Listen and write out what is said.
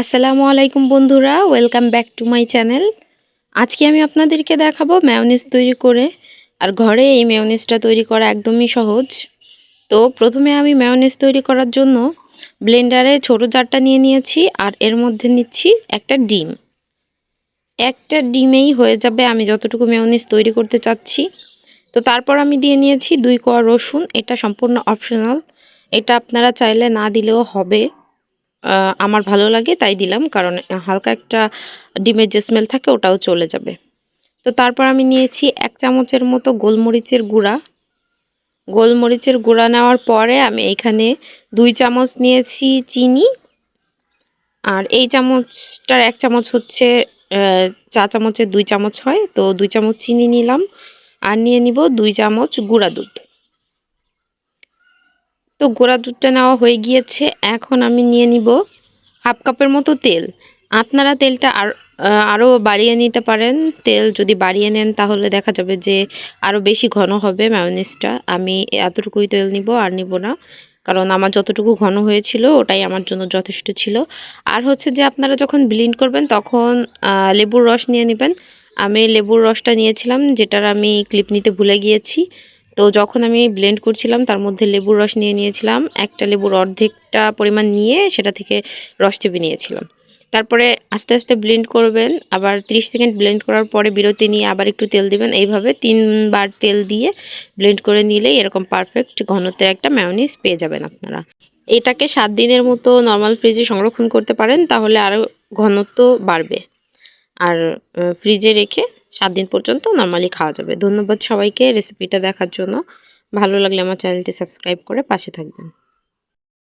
আসসালামু আলাইকুম বন্ধুরা, welcome back to my channel. আজকে আমি আপনাদেরকে দেখাবো মেয়োনিজ তৈরি করে। আর ঘরে এই মেয়োনিজটা তৈরি করা একদমই সহজ। তো প্রথমে আমি মেয়োনিজ তৈরি করার জন্য ব্লেন্ডারে ছোট জারটা নিয়ে নিয়েছি, আর এর মধ্যে নিচ্ছি একটা ডিম। একটা ডিমেই হয়ে যাবে আমি যতটুকু মেয়োনিজ তৈরি করতে চাচ্ছি। তো তারপর আমি দিয়ে নিয়েছি 2 কোয়া রসুন। এটা সম্পূর্ণ অপশনাল, এটা আপনারা চাইলে না দিলেও হবে। আমার ভালো লাগে তাই দিলাম, কারণ হালকা একটা ডিমের যে স্মেল থাকে ওটাও চলে যাবে। তো তারপর আমি নিয়েছি 1 চামচের মতো গোলমরিচের গুঁড়া। গোলমরিচের গুঁড়া নেওয়ার পরে আমি এখানে 2 চামচ নিয়েছি চিনি। আর এই চামচটার 1 চামচ হচ্ছে চা চামচের 2 চামচ হয়, তো 2 চামচ চিনি নিলাম। আর নিয়ে নিব 2 চামচ গুঁড়া দুধ। তো গুঁড়া দুধটা নেওয়া হয়ে গিয়েছে। এখন আমি নিয়ে নিব হাফ কাপের মতো তেল। আপনারা তেলটা আরও বাড়িয়ে নিতে পারেন। তেল যদি বাড়িয়ে নেন তাহলে দেখা যাবে যে আরও বেশি ঘন হবে মেয়োনিজটা। আমি এতটুকুই তেল নিব, আর নিব না, কারণ আমার যতটুকু ঘন হয়েছিল ওটাই আমার জন্য যথেষ্ট ছিল। আর হচ্ছে যে আপনারা যখন ব্লেন্ড করবেন তখন লেবুর রস নিয়ে নেবেন। আমি লেবুর রসটা নিয়েছিলাম, যেটার আমি ক্লিপ নিতে ভুলে গিয়েছি। তো যখন আমি ব্লেন্ড করছিলাম তার মধ্যে লেবুর রস নিয়ে নিয়েছিলাম। একটা লেবুর অর্ধেকটা পরিমাণ নিয়ে সেটা থেকে রস চেপে নিয়েছিলাম। তারপরে আস্তে আস্তে ব্লেন্ড করবেন। আবার 30 সেকেন্ড ব্লেন্ড করার পরে বিরতি নিয়ে আবার একটু তেল দিবেন। এইভাবে 3 বার তেল দিয়ে ব্লেন্ড করে নিলেই এরকম পারফেক্ট ঘনত্বের একটা মেয়োনিজ পেয়ে যাবেন আপনারা। এটাকে 7 দিনের মতো নর্মাল ফ্রিজে সংরক্ষণ করতে পারেন, তাহলে আরও ঘনত্ব বাড়বে। আর ফ্রিজে রেখে 7 দিন পর্যন্ত নরমালি খাওয়া যাবে। ধন্যবাদ সবাইকে রেসিপিটা দেখার জন্য। ভালো লাগলে আমার চ্যানেলটি সাবস্ক্রাইব করে পাশে থাকবেন।